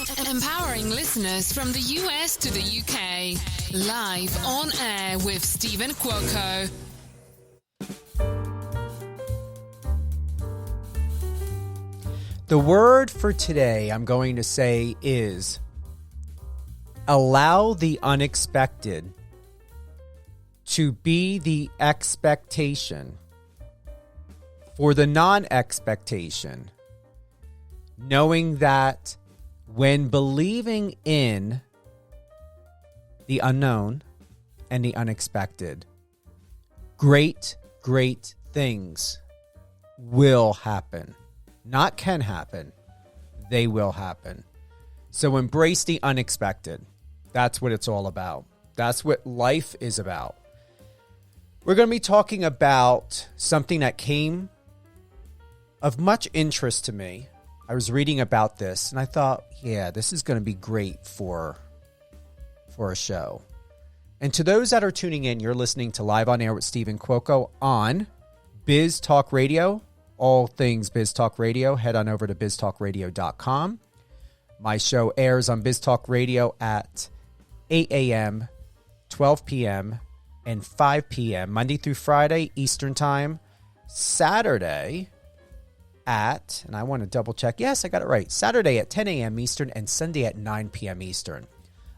Empowering listeners from the US to the UK. Live on air with Stephen Cuoco. The word for today I'm going to say is allow the unexpected to be the expectation for the non-expectation, knowing that when believing in the unknown and the unexpected, great things will happen. Not can happen, they will happen. So embrace the unexpected. That's what it's all about. That's what life is about. We're going to be talking about something that came of much interest to me. I was reading about this and I thought, yeah, this is going to be great for a show. And to those that are tuning in, you're listening to Live on Air with Stephen Cuoco on Biz Talk Radio. All things Biz Talk Radio, head on over to biztalkradio.com. My show airs on Biz Talk Radio at 8 a.m., 12 p.m., and 5 p.m., Monday through Friday, Eastern Time. Saturday at, and I want to double check, yes, I got it right, Saturday at 10 a.m. Eastern and Sunday at 9 p.m. Eastern.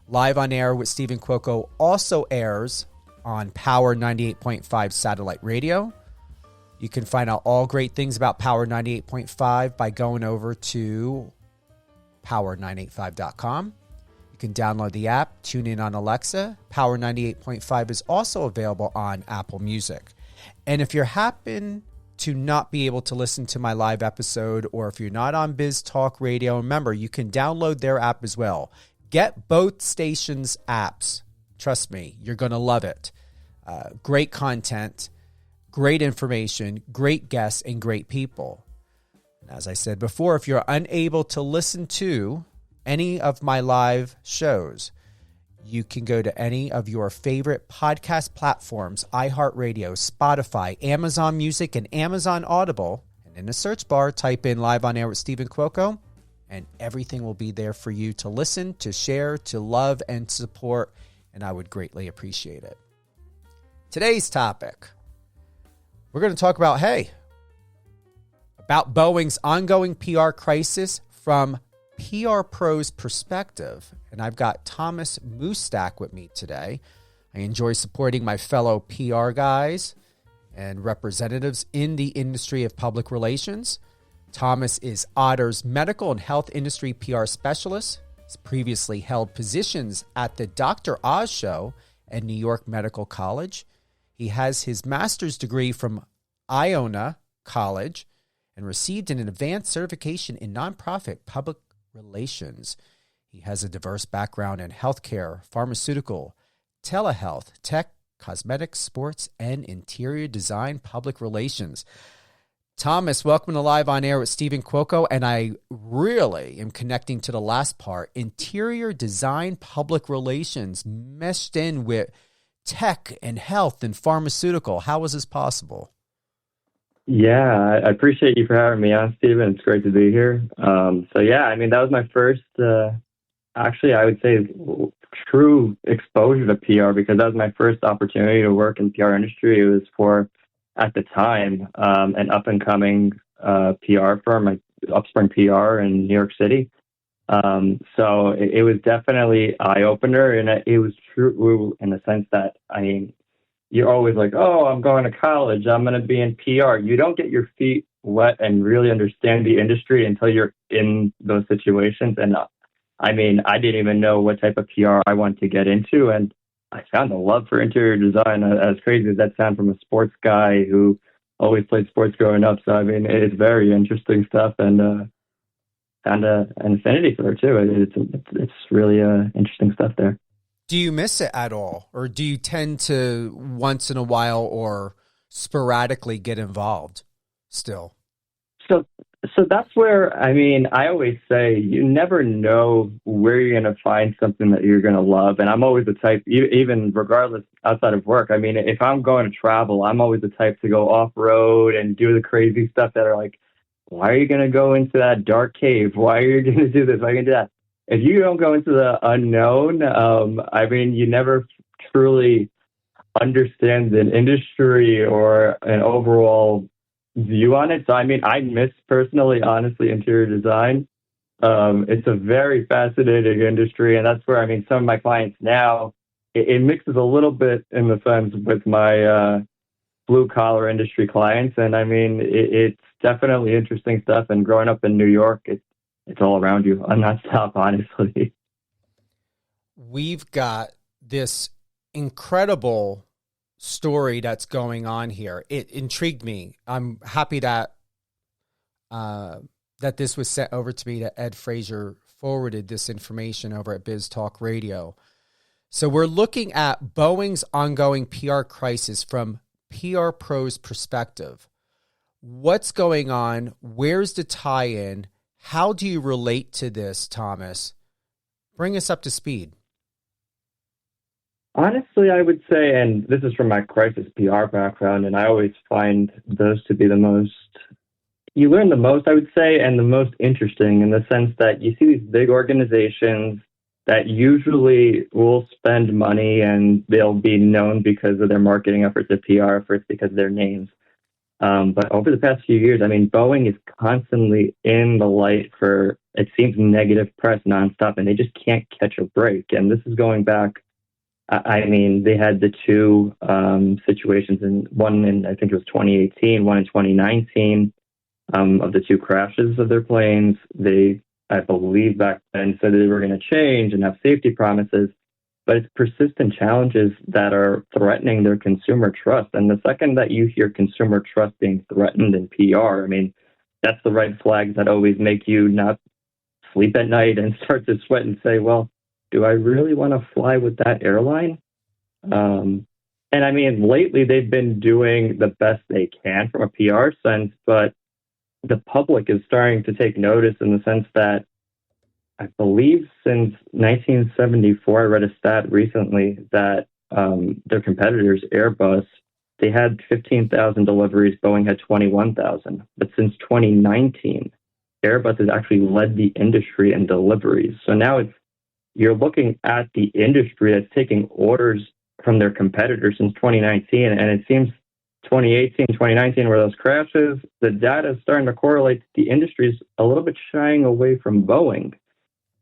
Live on Air with Stephen Cuoco also airs on Power 98.5 satellite radio. You can find out all great things about Power 98.5 by going over to power985.com. You can download the app, tune in on Alexa. Power 98.5 is also available on Apple Music. And if you happen to not be able to listen to my live episode, or if you're not on Biz Talk Radio, remember, you can download their app as well. Get both stations' apps. Trust me, you're going to love it. Great content. Great information, great guests, and great people. As I said before, if you're unable to listen to any of my live shows, you can go to any of your favorite podcast platforms, iHeartRadio, Spotify, Amazon Music, and Amazon Audible. And in the search bar, type in Live on Air with Stephen Cuoco, and everything will be there for you to listen, to share, to love, and support. And I would greatly appreciate it. Today's topic. We're going to talk about Boeing's ongoing PR crisis from PR Pro's perspective. And I've got Thomas Mustac with me today. I enjoy supporting my fellow PR guys and representatives in the industry of public relations. Thomas is Otter's medical and health industry PR specialist. He's previously held positions at the Dr. Oz Show at New York Medical College. He has his master's degree from Iona College and received an advanced certification in nonprofit public relations. He has a diverse background in healthcare, pharmaceutical, telehealth, tech, cosmetics, sports, and interior design public relations. Thomas, welcome to Live on Air with Stephen Cuoco, and I really am connecting to the last part. Interior design public relations meshed in with tech and health and pharmaceutical. How was this possible? Yeah, I appreciate you for having me on, Stephen. It's great to be here. That was my first, actually, I would say true exposure to PR, because that was my first opportunity to work in PR industry. It was for, at the time, an up-and-coming PR firm, like Upspring PR in New York City. So it was definitely eye-opener, and it was true in the sense that, you're always like, oh, I'm going to college, I'm going to be in PR. You don't get your feet wet and really understand the industry until you're in those situations. And I didn't even know what type of PR I wanted to get into. And I found a love for interior design, as crazy as that sounds, from a sports guy who always played sports growing up. So, it's very interesting stuff, and found an affinity for it too. It's really interesting stuff there. Do you miss it at all? Or do you tend to once in a while or sporadically get involved still? So that's where, I always say you never know where you're going to find something that you're going to love. And I'm always the type, even regardless outside of work, if I'm going to travel, I'm always the type to go off road and do the crazy stuff that are like, why are you going to go into that dark cave? Why are you going to do this? Why are you going to do that? if you don't go into the unknown, I mean, you never truly understand an industry or an overall view on it. So, I mean, I miss personally, honestly, interior design. It's a very fascinating industry, and that's where, I mean, some of my clients now, it mixes a little bit in the sense with my blue collar industry clients. And I mean, it's definitely interesting stuff. And growing up in New York, it's all around you nonstop, honestly. We've got this incredible story that's going on here. It intrigued me. I'm happy that that this was sent over to me, that Ed Frazier forwarded this information over at Biz Talk Radio. So we're looking at Boeing's ongoing PR crisis from PR Pro's perspective. What's going on? Where's the tie-in? How do you relate to this, Thomas? Bring us up to speed. Honestly, I would say, and this is from my crisis PR background, and I always find those to be the most, you learn the most, I would say, and the most interesting, in the sense that you see these big organizations that usually will spend money and they'll be known because of their marketing efforts, their PR efforts, because of their names. But over the past few years, I mean, Boeing is constantly in the light for, it seems, negative press nonstop, and they just can't catch a break. And this is going back, I mean, they had the two situations, and one in, I think it was 2018, one in 2019, of the two crashes of their planes. They, I believe back then, said that they were going to change and have safety promises, but it's persistent challenges that are threatening their consumer trust. And the second that you hear consumer trust being threatened in PR, I mean, that's the red flags that always make you not sleep at night and start to sweat and say, well, do I really want to fly with that airline? And I mean, lately they've been doing the best they can from a PR sense, but the public is starting to take notice, in the sense that I believe since 1974, I read a stat recently that their competitors, Airbus, they had 15,000 deliveries, Boeing had 21,000. But since 2019, Airbus has actually led the industry in deliveries. So now you're looking at the industry that's taking orders from their competitors since 2019, and it seems 2018, 2019 were those crashes. The data is starting to correlate. The industry is a little bit shying away from Boeing.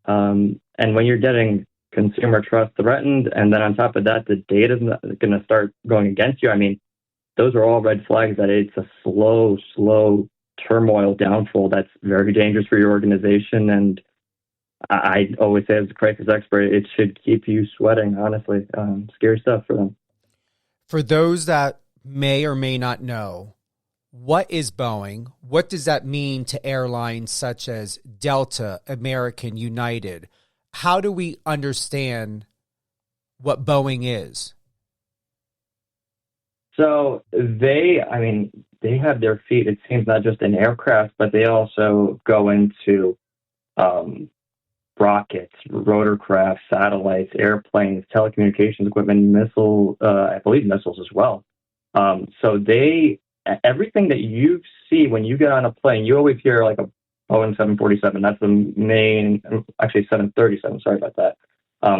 And when you're getting consumer trust threatened, and then on top of that, the data is going to start going against you, I mean, those are all red flags that it's a slow turmoil downfall that's very dangerous for your organization. And I always say, as a crisis expert, it should keep you sweating, honestly. Scary stuff for them. For those that may or may not know, what is Boeing? What does that mean to airlines such as Delta, American, United? How do we understand what Boeing is? So they have their feet, it seems, not just in aircraft, but they also go into rockets, rotorcraft, satellites, airplanes, telecommunications equipment, I believe missiles as well. So everything that you see when you get on a plane, you always hear like a Boeing 747. That's the main, actually 737, sorry about that,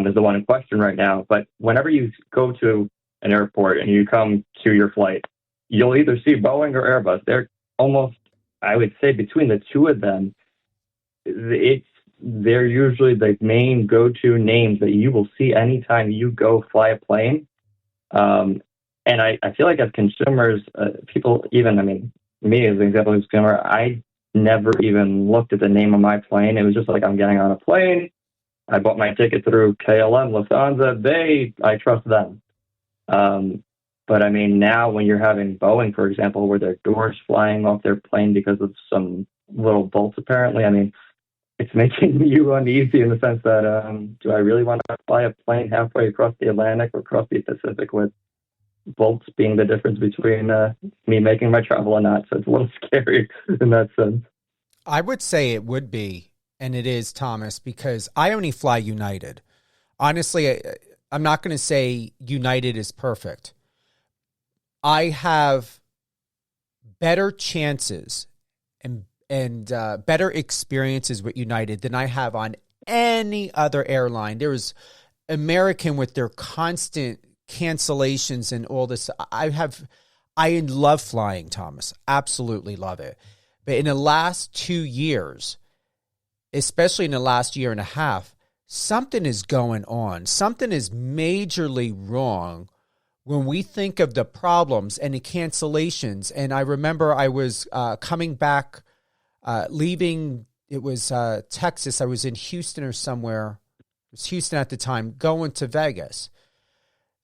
is the one in question right now. But whenever you go to an airport and you come to your flight, you'll either see Boeing or Airbus. They're almost, I would say, between the two of them, they're usually the main go-to names that you will see anytime you go fly a plane. And I feel like as consumers, people even, I mean, me as an example of a consumer, I never even looked at the name of my plane. It was just like, I'm getting on a plane. I bought my ticket through KLM, Lufthansa. I trust them. But I mean, now when you're having Boeing, for example, where their doors flying off their plane because of some little bolts, apparently, I mean, it's making you uneasy in the sense that, do I really want to fly a plane halfway across the Atlantic or across the Pacific with bolts being the difference between me making my travel or not? So it's a little scary in that sense. I would say it would be, and it is, Thomas, because I only fly United. Honestly, I'm not going to say United is perfect. I have better chances and better experiences with United than I have on any other airline. There was American with their constant cancellations and all this. I love flying, Thomas. Absolutely love it. But in the last 2 years, especially in the last year and a half, something is going on. Something is majorly wrong when we think of the problems and the cancellations. And I remember I was coming back, leaving, it was Texas. I was in Houston or somewhere. It was Houston at the time, going to Vegas.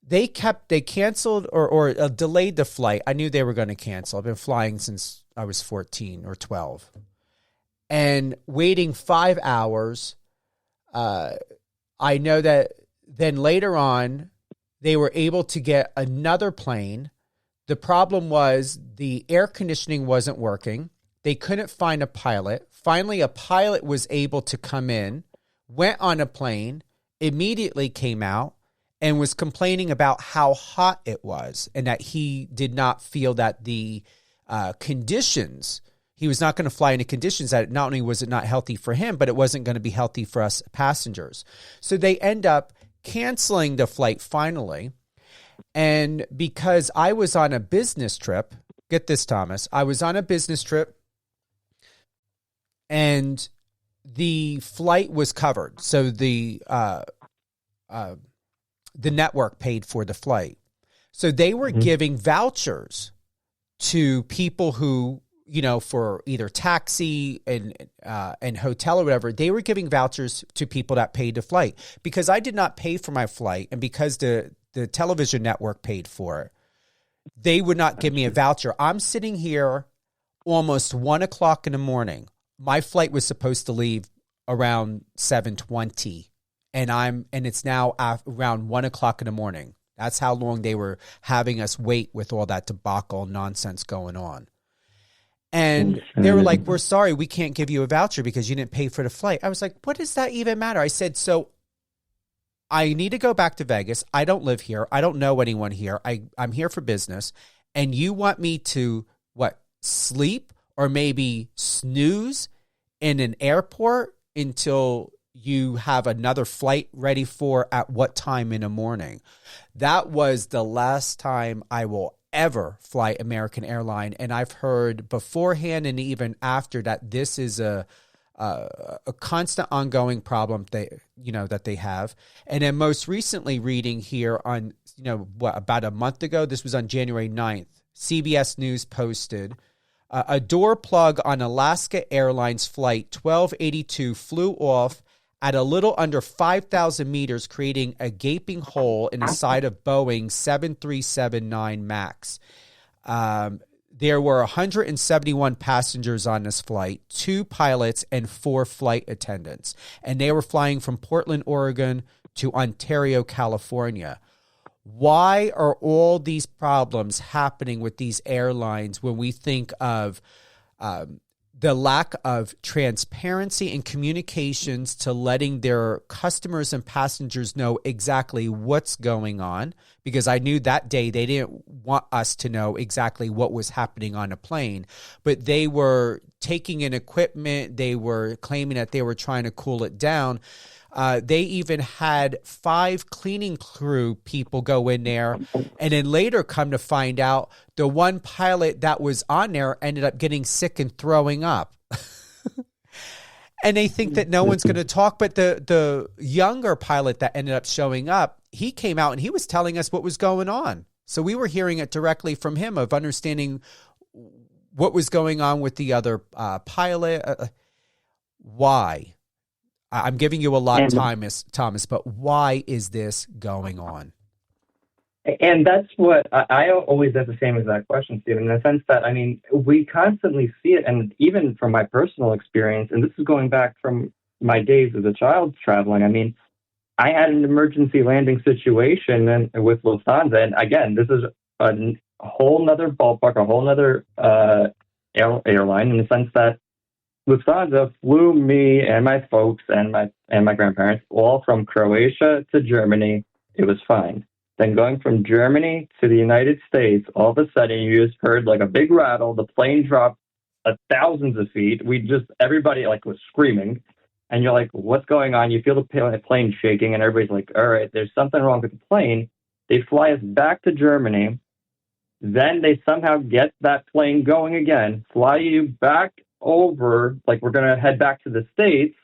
They canceled or delayed the flight. I knew they were going to cancel. I've been flying since I was 14 or 12. And waiting 5 hours, I know that then later on, they were able to get another plane. The problem was the air conditioning wasn't working. They couldn't find a pilot. Finally, a pilot was able to come in, went on a plane, immediately came out, and was complaining about how hot it was and that he did not feel that the conditions, he was not going to fly into conditions that not only was it not healthy for him, but it wasn't going to be healthy for us passengers. So they end up canceling the flight finally. And because I was on a business trip, get this, Thomas, I was on a business trip and the flight was covered. So the network paid for the flight. So they were giving vouchers to people who, for either taxi and hotel or whatever. They were giving vouchers to people that paid the flight. Because I did not pay for my flight and because the television network paid for it, they would not give me a voucher. I'm sitting here almost 1 o'clock in the morning. My flight was supposed to leave around 7:20. And it's now around 1 o'clock in the morning. That's how long they were having us wait with all that debacle nonsense going on. And they were like, we're sorry, we can't give you a voucher because you didn't pay for the flight. I was like, what does that even matter? I said, so I need to go back to Vegas. I don't live here. I don't know anyone here. I'm here for business. And you want me to, sleep or maybe snooze in an airport until you have another flight ready for at what time in the morning? That was the last time I will ever fly American Airline. And I've heard beforehand and even after that this is a constant ongoing problem that they have. And then most recently reading here on, about a month ago, this was on January 9th, CBS News posted a door plug on Alaska Airlines flight 1282 flew off at a little under 5,000 meters, creating a gaping hole in the side of Boeing 737-9 MAX. There were 171 passengers on this flight, 2 pilots and 4 flight attendants, and they were flying from Portland, Oregon to Ontario, California. Why are all these problems happening with these airlines when we think of the lack of transparency and communications to letting their customers and passengers know exactly what's going on? Because I knew that day they didn't want us to know exactly what was happening on a plane, but they were taking in equipment. They were claiming that they were trying to cool it down. They even had 5 cleaning crew people go in there, and then later come to find out the one pilot that was on there ended up getting sick and throwing up. And they think that no one's going to talk, but the younger pilot that ended up showing up, he came out and he was telling us what was going on. So we were hearing it directly from him of understanding what was going on with the other pilot. Why? I'm giving you a lot of time, Thomas, but why is this going on? And that's what I always have the same exact question, Stephen, in the sense that, we constantly see it. And even from my personal experience, and this is going back from my days as a child traveling, I had an emergency landing situation with Lufthansa. And again, this is a whole nother ballpark, a whole nother airline, in the sense that Lufthansa flew me and my folks and my grandparents all from Croatia to Germany. It was fine. Then going from Germany to the United States, all of a sudden you just heard like a big rattle. The plane dropped thousands of feet. Everybody was screaming. and you're like, what's going on? You feel the plane shaking, and everybody's like, all right, there's something wrong with the plane. They fly us back to Germany. Then they somehow get that plane going again, fly you back over, like we're going to head back to the States.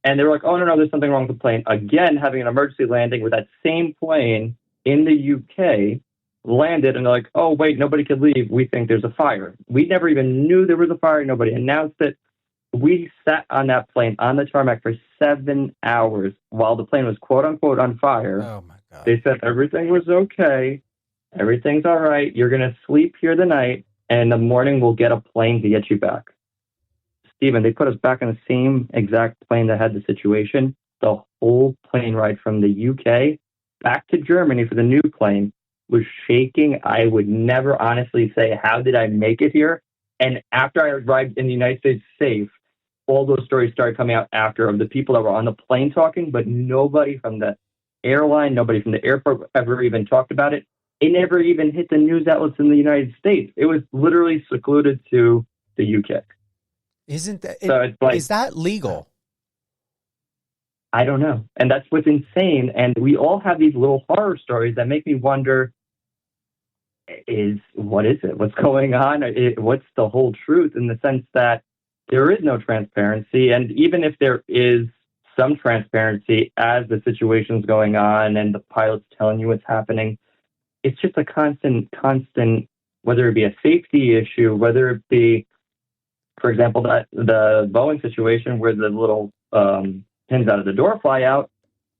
And they're like, oh, no, there's something wrong with the plane. Again, having an emergency landing with that same plane in the UK, landed, and they're like, oh, wait, nobody could leave. We think there's a fire. We never even knew there was a fire. Nobody announced it. We sat on that plane on the tarmac for 7 hours while the plane was quote unquote on fire. Oh my God. They said everything was okay. Everything's all right. You're going to sleep here the night, and in the morning we'll get a plane to get you back. Stephen, they put us back in the same exact plane that had the situation. The whole plane ride from the UK back to Germany for the new plane was shaking. I would never honestly say, how did I make it here? And after I arrived in the United States safe, all those stories started coming out after of the people that were on the plane talking, but nobody from the airline, nobody from the airport ever even talked about it. It never even hit the news outlets in the United States. It was literally secluded to the UK. Isn't that, So it's like, is that legal? I don't know. And that's what's insane. And we all have these little horror stories that make me wonder, what is it? What's going on? What's the whole truth, in the sense that there is no transparency. And even if there is some transparency as the situation's going on and the pilot's telling you what's happening, it's just a constant, whether it be a safety issue, whether it be, for example, that the Boeing situation where the little pins out of the door fly out.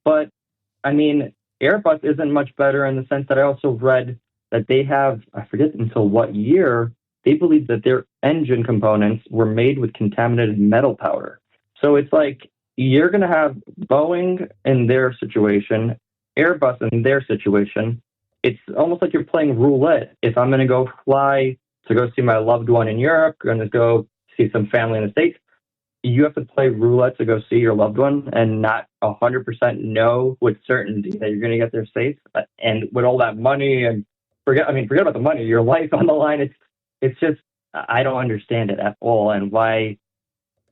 But I mean, Airbus isn't much better in the sense that I also read that they have, I forget until what year, they believe that their engine components were made with contaminated metal powder. So it's like, you're going to have Boeing in their situation, Airbus in their situation. It's almost like you're playing roulette. If I'm going to go fly to go see my loved one in Europe, going to go see some family in the States, you have to play roulette to go see your loved one and not 100% know with certainty that you're going to get there safe. And with all that money, and forget about the money, your life on the line. It's just, I don't understand it at all, and why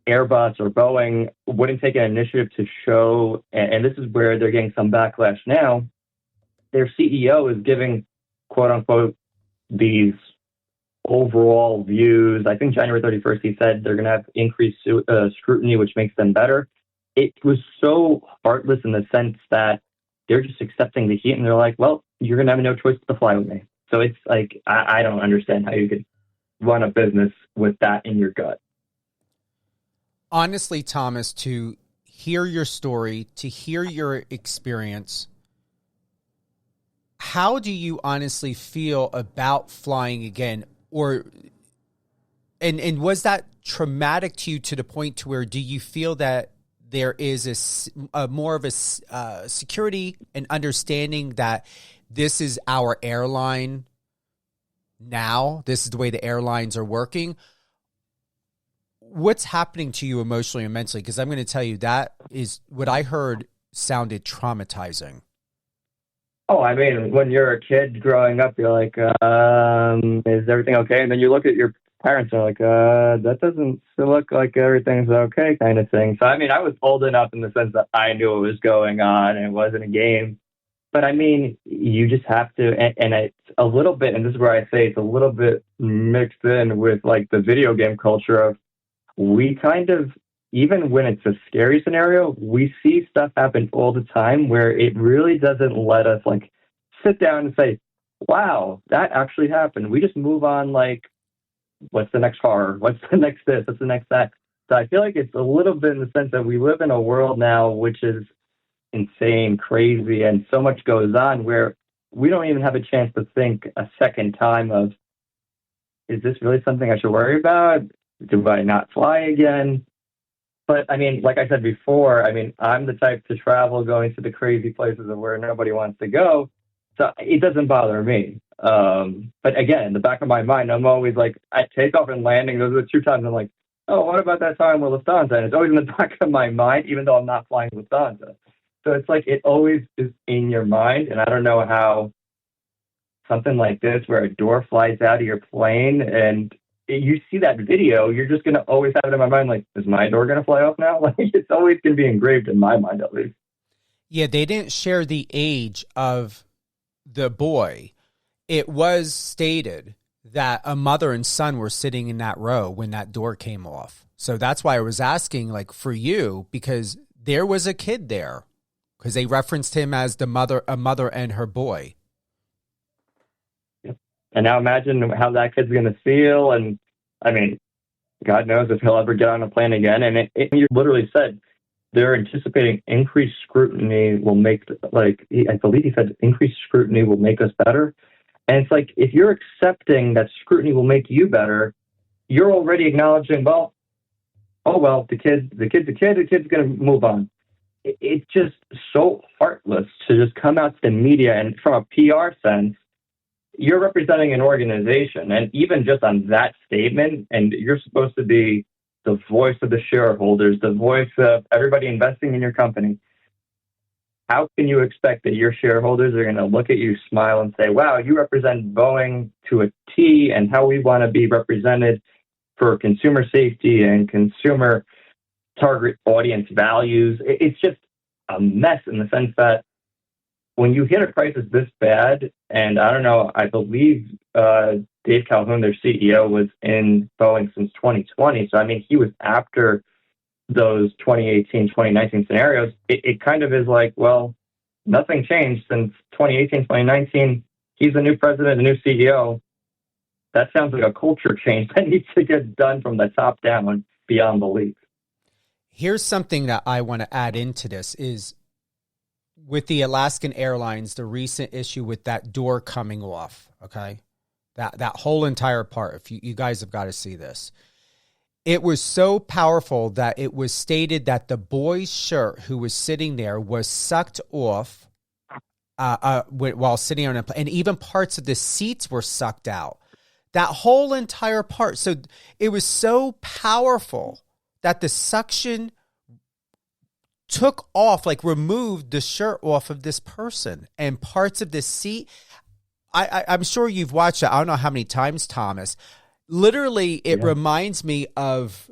Airbus or Boeing wouldn't take an initiative to show, and this is where they're getting some backlash now. Their CEO is giving, quote unquote, these overall views. I think January 31st, he said they're going to have increased scrutiny, which makes them better. It was so heartless in the sense that they're just accepting the heat, and they're like, well, you're going to have no choice but to fly with me. So it's like, I don't understand how you could run a business with that in your gut. Honestly, Thomas, to hear your story, to hear your experience, how do you honestly feel about flying again? And was that traumatic to you to the point to where, do you feel that there is a more of a security and understanding that this is our airline now, this is the way the airlines are working? What's happening to you emotionally and mentally? Because I'm going to tell you, that is what I heard sounded traumatizing. Oh, I mean, when you're a kid growing up, you're like, is everything okay? And then you look at your parents and you're like, that doesn't look like everything's okay, kind of thing. So, I mean, I was old enough in the sense that I knew what was going on and it wasn't a game. But, I mean, you just have to, and it's a little bit, and this is where I say it's a little bit mixed in with, like, the video game culture of, we kind of, even when it's a scary scenario, we see stuff happen all the time where it really doesn't let us, like, sit down and say, wow, that actually happened. We just move on, like, what's the next horror? What's the next this? What's the next that? So I feel like it's a little bit in the sense that we live in a world now which is insane, crazy, and so much goes on where we don't even have a chance to think a second time of, is this really something I should worry about? Do I not fly again? But, I mean, like I said before, I mean, I'm the type to travel going to the crazy places of where nobody wants to go. So it doesn't bother me. But again, in the back of my mind, I'm always like, at takeoff and landing, those are the two times I'm like, oh, what about that time with Lufthansa? And it's always in the back of my mind, even though I'm not flying Lufthansa. So it's like, it always is in your mind. And I don't know how something like this, where a door flies out of your plane and you see that video, you're just going to always have it in my mind, like, is my door going to fly off now? Like, it's always going to be engraved in my mind, at least. Yeah, they didn't share the age of the boy. It was stated that a mother and son were sitting in that row when that door came off. So that's why I was asking, like, for you, because there was a kid there, because they referenced him as a mother and her boy. Yep. And now imagine how that kid's going to feel. And I mean, God knows if he'll ever get on a plane again. And you literally said they're anticipating increased scrutiny will make, like, I believe he said increased scrutiny will make us better. And it's like, if you're accepting that scrutiny will make you better, you're already acknowledging, well, oh, well, the kid's a kid, the kid's going to move on. It's just so heartless to just come out to the media, and from a PR sense, you're representing an organization. And even just on that statement, and you're supposed to be the voice of the shareholders, the voice of everybody investing in your company. How can you expect that your shareholders are going to look at you, smile, and say, wow, you represent Boeing to a T, and how we want to be represented for consumer safety and consumer target audience values? It's just a mess in the sense that when you hit a crisis this bad, and I don't know, I believe Dave Calhoun, their CEO, was in Boeing since 2020. So, I mean, he was after those 2018, 2019 scenarios. It kind of is like, well, nothing changed since 2018, 2019. He's a new president, a new CEO. That sounds like a culture change that needs to get done from the top down beyond belief. Here's something that I want to add into this is with the Alaskan Airlines, the recent issue with that door coming off, okay? That whole entire part, if you guys have got to see this. It was so powerful that it was stated that the boy's shirt who was sitting there was sucked off while sitting on a plane, and even parts of the seats were sucked out. That whole entire part. So it was so powerful that the suction took off, like removed the shirt off of this person and parts of the seat. I'm sure you've watched it. I don't know how many times, Thomas. Literally, it reminds me of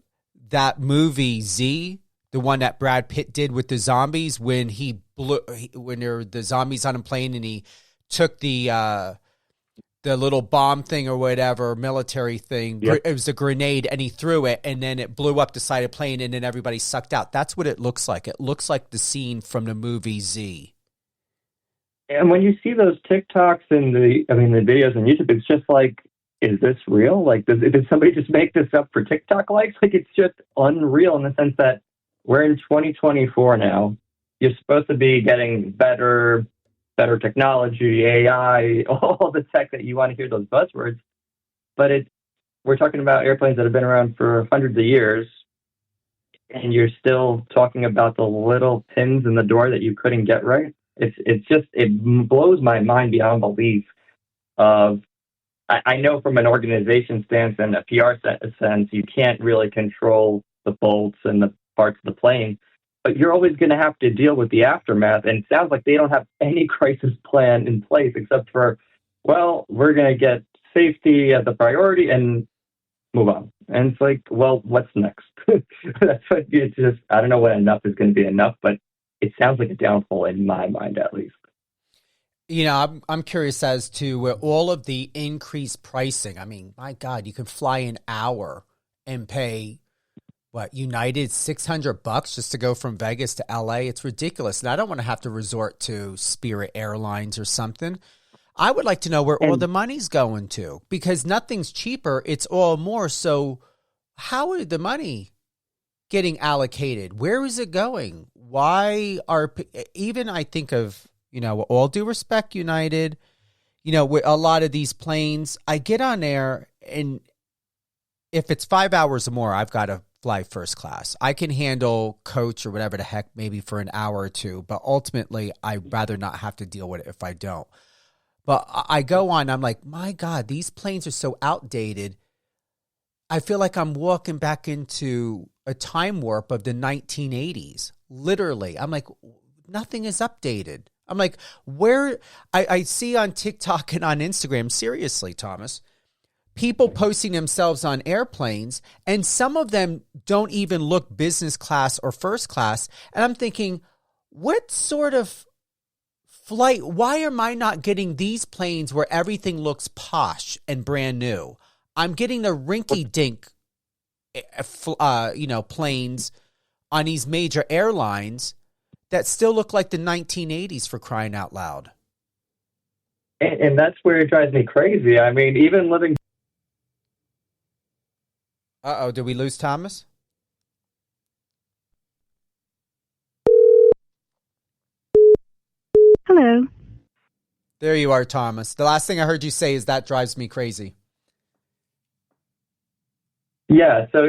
that movie Z, the one that Brad Pitt did with the zombies when when there were the zombies on a plane and he took the little bomb thing or whatever, military thing. Yep. It was a grenade, and he threw it, and then it blew up the side of the plane, and then everybody sucked out. That's what it looks like. It looks like the scene from the movie Z. And when you see those TikToks and the videos on YouTube, it's just like, is this real? Like, did somebody just make this up for TikTok likes? Like, it's just unreal in the sense that we're in 2024 now. You're supposed to be getting better technology, AI, all the tech that you want to hear those buzzwords. But we're talking about airplanes that have been around for hundreds of years, and you're still talking about the little pins in the door that you couldn't get right. It blows my mind beyond belief. I know from an organization stance and a PR sense, you can't really control the bolts and the parts of the plane, but you're always going to have to deal with the aftermath. And it sounds like they don't have any crisis plan in place except for, well, we're going to get safety as a priority and move on. And it's like, well, what's next? That's what it's just, I don't know when enough is going to be enough, but it sounds like a downfall in my mind, at least. You know, I'm curious as to all of the increased pricing. I mean, my God, you can fly an hour and pay United $600 just to go from Vegas to LA. It's ridiculous. And I don't want to have to resort to Spirit Airlines or something. I would like to know where all the money's going to, because nothing's cheaper. It's all more. So how is the money getting allocated? Where is it going? Why even I think of, all due respect, United, with a lot of these planes, I get on there, and if it's 5 hours or more, I've got to fly first class. I can handle coach or whatever the heck, maybe for an hour or two, but ultimately I'd rather not have to deal with it if I don't. But I go on, I'm like, my God, these planes are so outdated. I feel like I'm walking back into a time warp of the 1980s. Literally. I'm like, nothing is updated. I'm like, where I see on TikTok and on Instagram, seriously, Thomas, people posting themselves on airplanes, and some of them don't even look business class or first class. And I'm thinking, what sort of flight? Why am I not getting these planes where everything looks posh and brand new? I'm getting the rinky-dink, planes on these major airlines that still look like the 1980s, for crying out loud. And that's where it drives me crazy. I mean, even living. Uh-oh, did we lose Thomas? Hello. There you are, Thomas. The last thing I heard you say is that drives me crazy. Yeah, so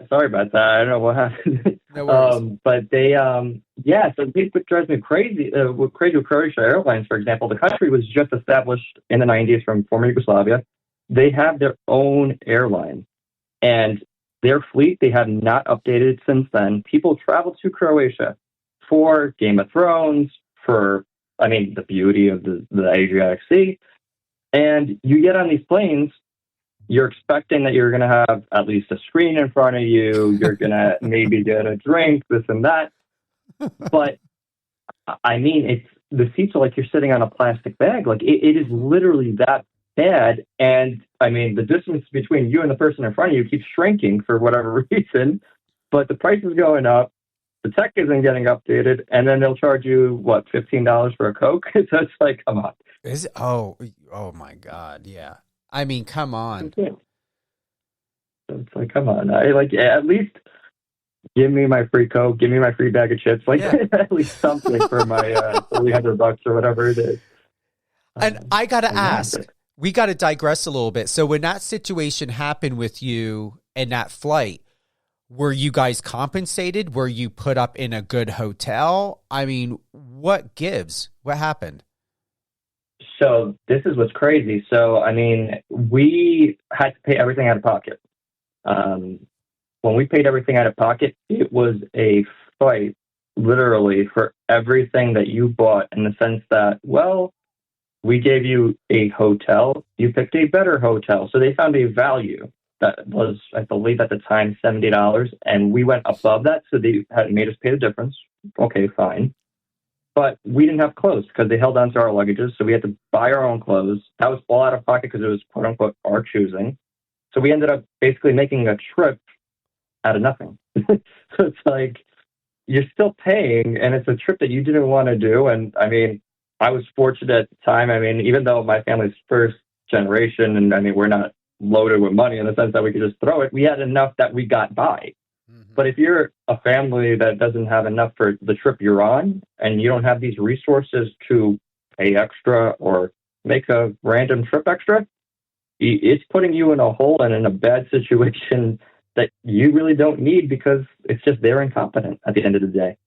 sorry about that. I don't know what happened. No worries. But they, so it drives me crazy. With Croatia Airlines, for example, the country was just established in the 90s from former Yugoslavia. They have their own airline, and their fleet, they have not updated since then. People travel to Croatia for Game of Thrones, the beauty of the Adriatic Sea. And you get on these planes, you're expecting that you're going to have at least a screen in front of you. You're going to maybe get a drink, this and that. But, I mean, the seats are like you're sitting on a plastic bag. Like, it is literally that bad. And, I mean, the distance between you and the person in front of you keeps shrinking for whatever reason. But the price is going up. The tech isn't getting updated, and then they'll charge you, $15 for a Coke? So it's like, come on. Is it? Oh my God, yeah. I mean, come on. So it's like, come on. At least give me my free Coke, give me my free bag of chips, at least something for my $300 or whatever it is. And I got to ask, we got to digress a little bit. So when that situation happened with you and that flight, were you guys compensated? Were you put up in a good hotel? I mean, what gives? What happened? So this is what's crazy. So, I mean, we had to pay everything out of pocket. When we paid everything out of pocket, it was a fight, literally, for everything that you bought, in the sense that, we gave you a hotel. You picked a better hotel. So they found a value that was, I believe at the time, $70, and we went above that, so they had made us pay the difference. Okay, fine. But we didn't have clothes because they held on to our luggages, so we had to buy our own clothes. That was all out of pocket because it was, quote-unquote, our choosing. So we ended up basically making a trip out of nothing. So it's like, you're still paying, and it's a trip that you didn't want to do. And, I mean, I was fortunate at the time. I mean, even though my family's first generation, and, I mean, we're not loaded with money in the sense that we could just throw it, we had enough that we got by. Mm-hmm. But if you're a family that doesn't have enough for the trip you're on, and you don't have these resources to pay extra or make a random trip extra, it's putting you in a hole and in a bad situation that you really don't need, because it's just they're incompetent at the end of the day.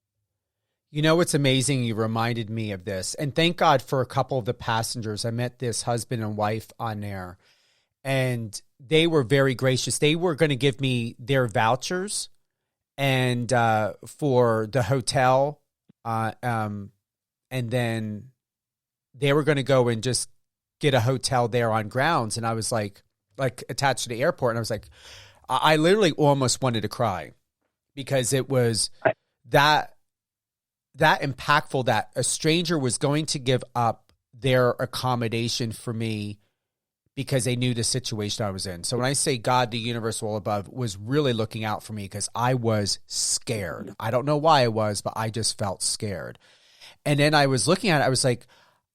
You know what's amazing? You reminded me of this. And thank God for a couple of the passengers. I met this husband and wife on there, and they were very gracious. They were going to give me their vouchers and for the hotel, and then they were going to go and just get a hotel there on grounds. And I was like attached to the airport, and I was like, I literally almost wanted to cry, because it was that impactful that a stranger was going to give up their accommodation for me because they knew the situation I was in. So when I say God, the universe all above was really looking out for me, because I was scared. I don't know why I was, but I just felt scared. And then I was looking at it, I was like,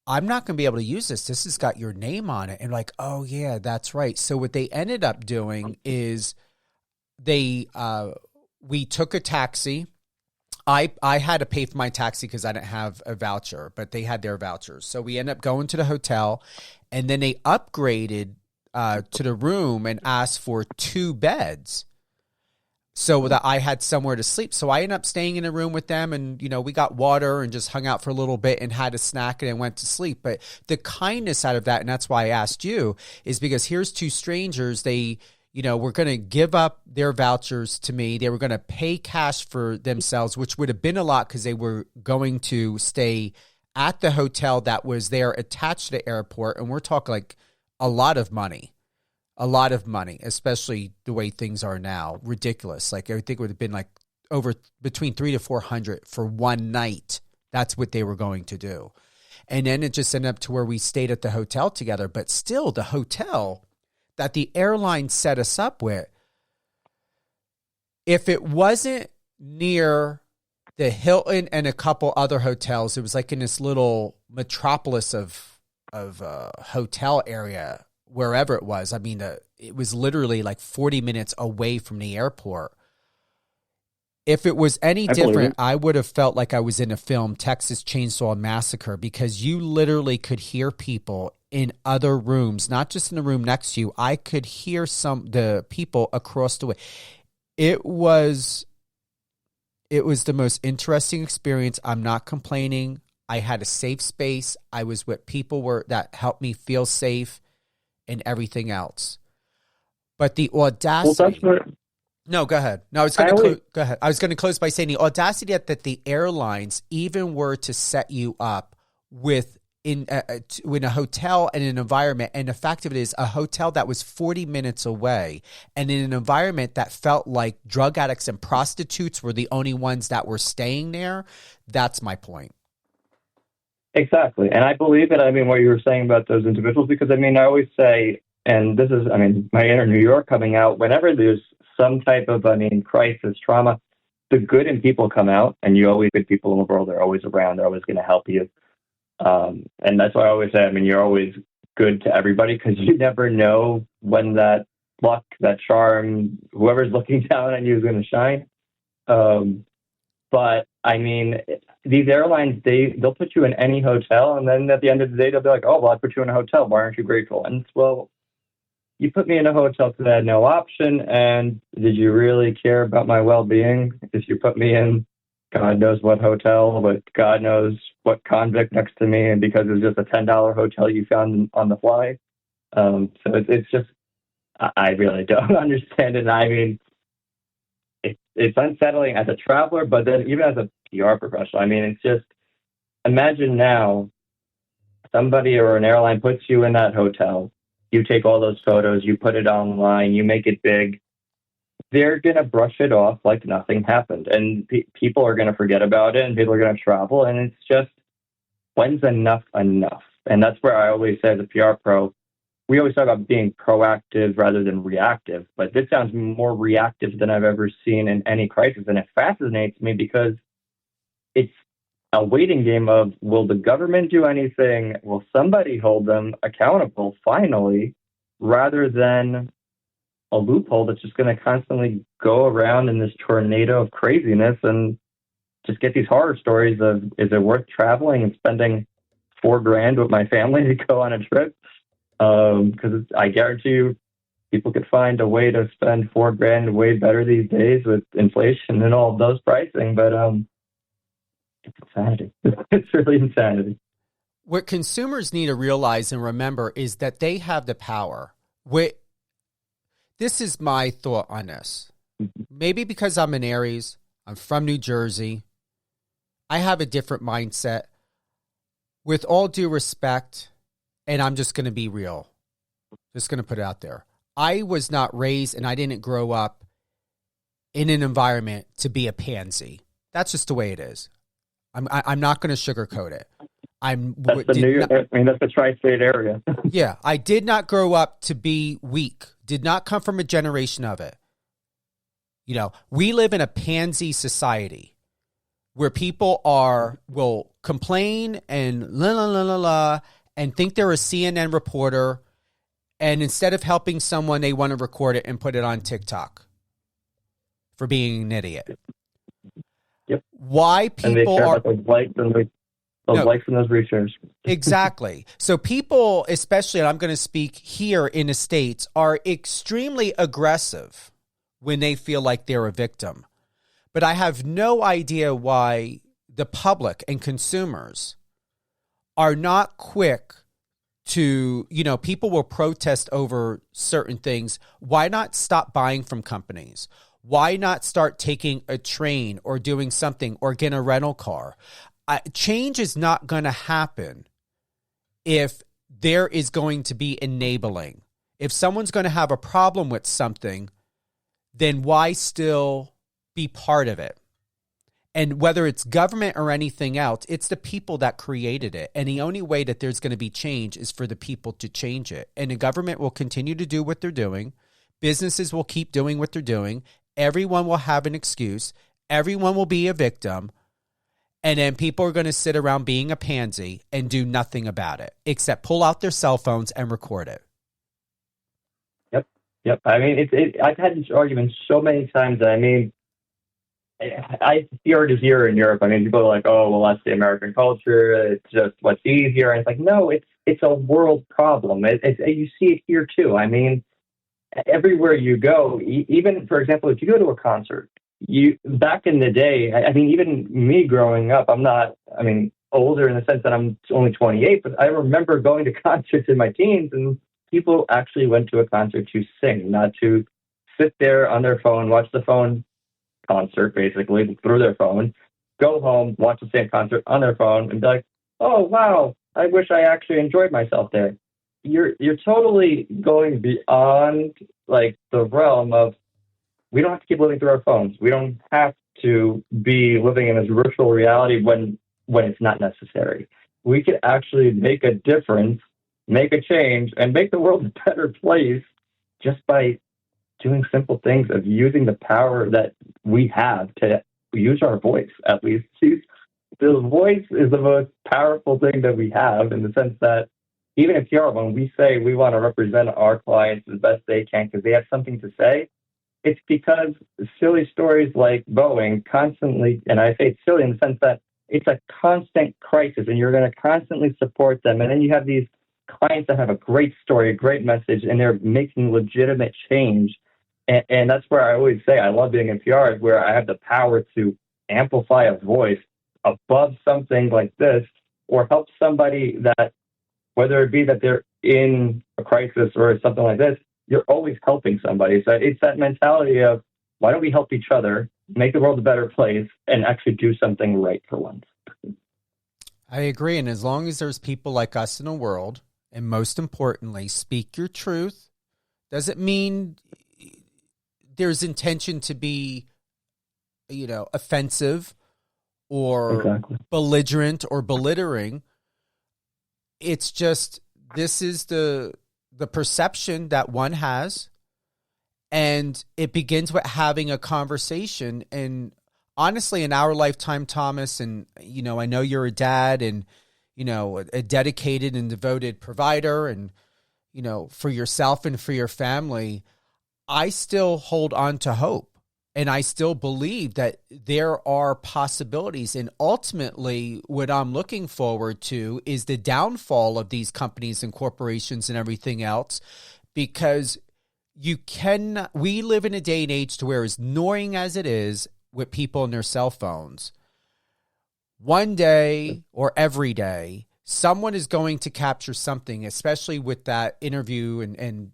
I'm not going to be able to use this. This has got your name on it. And like, oh yeah, that's right. So what they ended up doing is we took a taxi. I had to pay for my taxi because I didn't have a voucher, but they had their vouchers. So we ended up going to the hotel, and then they upgraded to the room and asked for 2 beds so that I had somewhere to sleep. So I ended up staying in a room with them, and, we got water and just hung out for a little bit and had a snack and then went to sleep. But the kindness out of that, and that's why I asked you, is because here's 2 strangers. They were going to give up their vouchers to me. They were going to pay cash for themselves, which would have been a lot because they were going to stay at the hotel that was there attached to the airport. And we're talking like a lot of money. a lot of money, especially the way things are now. Ridiculous. Like, I think it would have been like between 300 to 400 for one night. That's what they were going to do. And then it just ended up to where we stayed at the hotel together. But still, the hotel that the airline set us up with, if it wasn't near the Hilton and a couple other hotels, it was like in this little metropolis of hotel area, wherever it was. I mean, it was literally like 40 minutes away from the airport. If it was any different, I would have felt like I was in a film, Texas Chainsaw Massacre, because you literally could hear people in other rooms, not just in the room next to you. I could hear the people across the way. It was the most interesting experience. I'm not complaining. I had a safe space. I was with people that helped me feel safe and everything else. But the audacity... No, go ahead. No, go ahead. I was going to close by saying the audacity that the airlines even were to set you up in a hotel and an environment, and the fact of it is a hotel that was 40 minutes away and in an environment that felt like drug addicts and prostitutes were the only ones that were staying there. That's my point. Exactly. And I believe it. I mean, what you were saying about those individuals, because I mean, I always say, and this is, I mean, my inner New York coming out, whenever there's some type of, crisis, trauma, the good in people come out, and you always good people in the world. They're always around. They're always going to help you. And that's why I always say, I mean, you're always good to everybody, because you never know when that luck, that charm, whoever's looking down on you is going to shine. But I mean, these airlines, they'll put you in any hotel, and then at the end of the day, they'll be like, oh, well, I put you in a hotel. Why aren't you grateful? And it's, well, you put me in a hotel because I had no option, and did you really care about my well-being? If you put me in God knows what hotel, but God knows what convict next to me, and because it was just a $10 hotel you found on the fly. So it's just, I really don't understand it. And I mean, it's unsettling as a traveler, but then even as a PR professional, I mean, it's just, imagine now somebody or an airline puts you in that hotel. You take all those photos, you put it online, you make it big. They're going to brush it off like nothing happened. And people are going to forget about it, and people are going to travel. And it's just, when's enough? And that's where I always say, as a PR pro, we always talk about being proactive rather than reactive. But this sounds more reactive than I've ever seen in any crisis. And it fascinates me because it's a waiting game of, will the government do anything? Will somebody hold them accountable finally, rather than a loophole that's just going to constantly go around in this tornado of craziness and just get these horror stories of, is it worth traveling and spending $4,000 with my family to go on a trip? Because I guarantee you, people could find a way to spend $4,000 way better these days with inflation and all of those pricing. But it's insanity. It's really insanity. What consumers need to realize and remember is that they have the power. This is my thought on this. Maybe because I'm an Aries, I'm from New Jersey, I have a different mindset. With all due respect, and I'm just going to be real, just going to put it out there, I was not raised and I didn't grow up in an environment to be a pansy. That's just the way it is. I'm not going to sugarcoat it. That's the tri-state area. Yeah, I did not grow up to be weak. Did not come from a generation of it. You know, we live in a pansy society where people will complain and la la la la la and think they're a CNN reporter, and instead of helping someone, they want to record it and put it on TikTok for being an idiot. Yep. Why people and they care about those likes and those reshares. Exactly. So people, especially, and I'm going to speak here in the States, are extremely aggressive when they feel like they're a victim. But I have no idea why the public and consumers are not quick to, people will protest over certain things. Why not stop buying from companies? Why not start taking a train or doing something or get a rental car? Change is not going to happen if there is going to be enabling. If someone's going to have a problem with something, then why still be part of it? And whether it's government or anything else, it's the people that created it. And the only way that there's going to be change is for the people to change it. And the government will continue to do what they're doing. Businesses will keep doing what they're doing. Everyone will have an excuse. Everyone will be a victim. And then people are going to sit around being a pansy and do nothing about it, except pull out their cell phones and record it. Yep. I mean, I've had this argument so many times. I mean, I hear it here in Europe. I mean, people are like, "Oh, well, that's the American culture. It's just what's easier." And it's like, no, it's a world problem. You see it here too. I mean, everywhere you go, even for example, if you go to a concert, back in the day. I mean, even me growing up, I'm not. I mean, older in the sense that I'm only 28, but I remember going to concerts in my teens, and people actually went to a concert to sing, not to sit there on their phone, watch the phone concert, basically, through their phone, go home, watch the same concert on their phone, and be like, oh, wow, I wish I actually enjoyed myself there. You're totally going beyond, like, the realm of, we don't have to keep living through our phones. We don't have to be living in this virtual reality when it's not necessary. We could actually make a difference, make a change, and make the world a better place just by doing simple things of using the power that we have to use our voice, at least. The voice is the most powerful thing that we have, in the sense that even in PR, when we say we want to represent our clients as best they can because they have something to say, it's because silly stories like Boeing constantly, and I say it's silly in the sense that it's a constant crisis and you're going to constantly support them. And then you have these clients that have a great story, a great message, and they're making legitimate change. And that's where I always say I love being in PR, where I have the power to amplify a voice above something like this, or help somebody that, whether it be that they're in a crisis or something like this, you're always helping somebody. So it's that mentality of, why don't we help each other, make the world a better place, and actually do something right for once. I agree. And as long as there's people like us in the world, and most importantly, speak your truth, doesn't mean there's intention to be, offensive or belligerent or belittling. It's just, this is the perception that one has, and it begins with having a conversation. And honestly, in our lifetime, Thomas, and, I know you're a dad and, a dedicated and devoted provider, and, for yourself and for your family, I still hold on to hope, and I still believe that there are possibilities. And ultimately, what I'm looking forward to is the downfall of these companies and corporations and everything else, because we live in a day and age to where, as annoying as it is with people and their cell phones, one day or every day, someone is going to capture something, especially with that interview and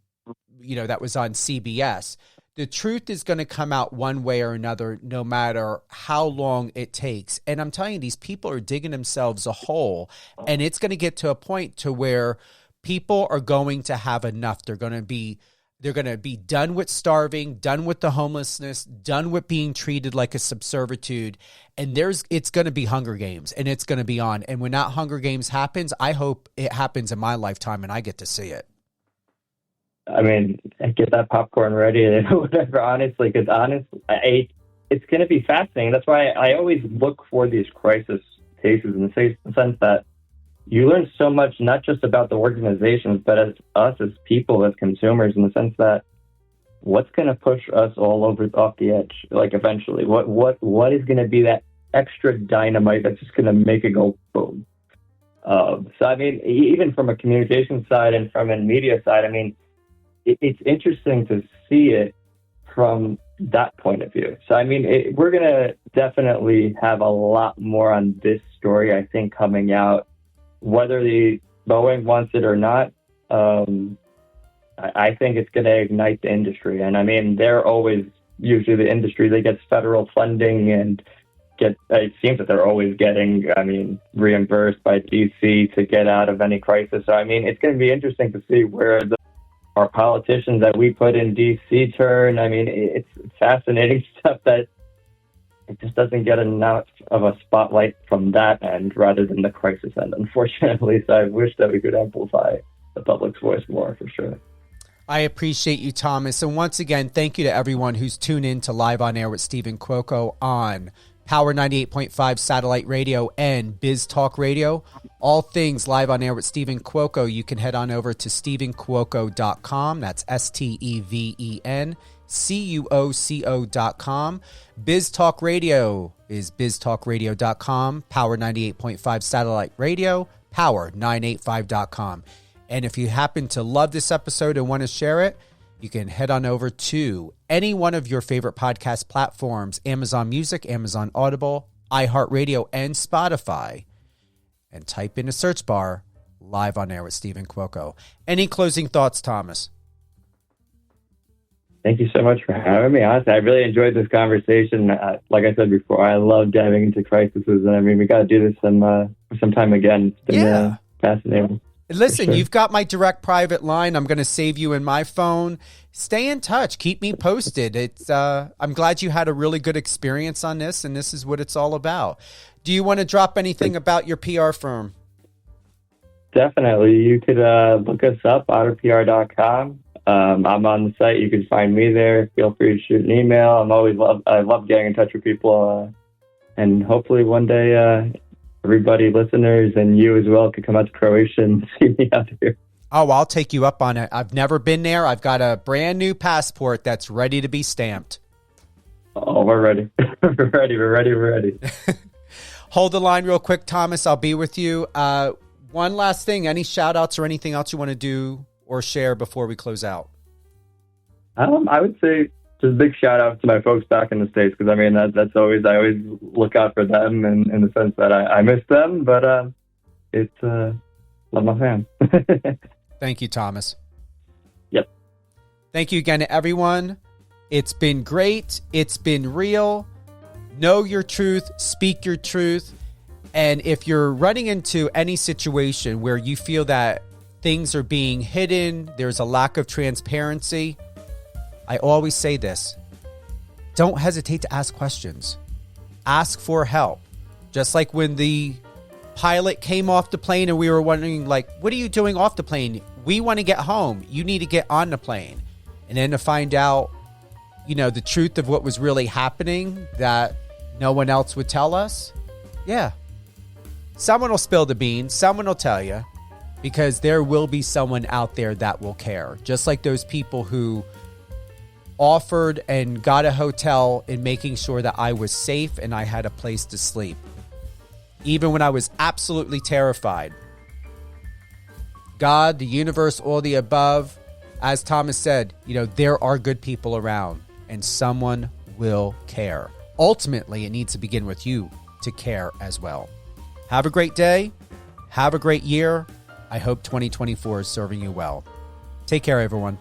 that was on CBS. The truth is going to come out one way or another, no matter how long it takes. And I'm telling you, these people are digging themselves a hole, and it's going to get to a point to where people are going to have enough. They're going to be done with starving, done with the homelessness, done with being treated like a subservitude. And it's going to be Hunger Games, and it's going to be on. And when that Hunger Games happens, I hope it happens in my lifetime and I get to see it. I mean, get that popcorn ready and whatever, honestly, because it's going to be fascinating. That's why I always look for these crisis cases, in the sense that you learn so much, not just about the organizations, but as us as people, as consumers, in the sense that what's going to push us all off the edge, like eventually, what is going to be that extra dynamite that's just going to make it go boom. So, I mean, even from a communication side and from a media side, I mean, it's interesting to see it from that point of view. So, I mean, we're going to definitely have a lot more on this story, I think, coming out, whether the Boeing wants it or not. I think it's going to ignite the industry. And I mean, they're always usually the industry that gets federal funding and it seems that they're always getting, reimbursed by DC to get out of any crisis. So, I mean, it's going to be interesting to see where our politicians that we put in DC turn. I mean, it's fascinating stuff that it just doesn't get enough of a spotlight from that end rather than the crisis end, unfortunately. So I wish that we could amplify the public's voice more, for sure. I appreciate you, Thomas. And once again, thank you to everyone who's tuned in to Live on Air with Stephen Cuoco on Power 98.5 Satellite Radio and Biz Talk Radio. All things Live on Air with Stephen Cuoco, you can head on over to stephencuoco.com. That's STEVENCUOCO.com. Biz Talk Radio is biztalkradio.com. Power 98.5 Satellite Radio, power985.com. And if you happen to love this episode and want to share it, you can head on over to any one of your favorite podcast platforms, Amazon Music, Amazon Audible, iHeartRadio, and Spotify, and type in a search bar, Live on Air with Stephen Cuoco. Any closing thoughts, Thomas? Thank you so much for having me. Honestly, I really enjoyed this conversation. Like I said before, I love diving into crises, and I mean, we got to do this sometime again. It's been fascinating. Listen, sure. You've got my direct private line. I'm going to save you in my phone. Stay in touch. Keep me posted. I'm glad you had a really good experience on this, and this is what it's all about. Do you want to drop anything about your PR firm? Definitely. You could look us up, otterpr.com. I'm on the site. You can find me there. Feel free to shoot an email. I love getting in touch with people, and hopefully one day everybody, listeners, and you as well, could come out to Croatia and see me out here. Oh, I'll take you up on it. I've never been there. I've got a brand new passport that's ready to be stamped. Oh, we're ready. We're ready. Hold the line real quick, Thomas. I'll be with you. One last thing. Any shout outs or anything else you want to do or share before we close out? I would say just a big shout out to my folks back in the States, because I mean, that's always, I always look out for them in the sense that I miss them, but it's love my fam. Thank you, Thomas. Yep. Thank you again to everyone. It's been great. It's been real. Know your truth. Speak your truth. And if you're running into any situation where you feel that things are being hidden, there's a lack of transparency, I always say this: don't hesitate to ask questions. Ask for help. Just like when the pilot came off the plane and we were wondering, like, what are you doing off the plane? We want to get home. You need to get on the plane. And then to find out, the truth of what was really happening that no one else would tell us. Yeah. Someone will spill the beans. Someone will tell you, because there will be someone out there that will care. Just like those people who offered and got a hotel in making sure that I was safe and I had a place to sleep, even when I was absolutely terrified. God, the universe, all the above, as Thomas said, there are good people around, and someone will care. Ultimately, it needs to begin with you to care as well. Have a great day. Have a great year. I hope 2024 is serving you well. Take care, everyone.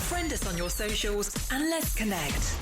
Friend us on your socials and let's connect.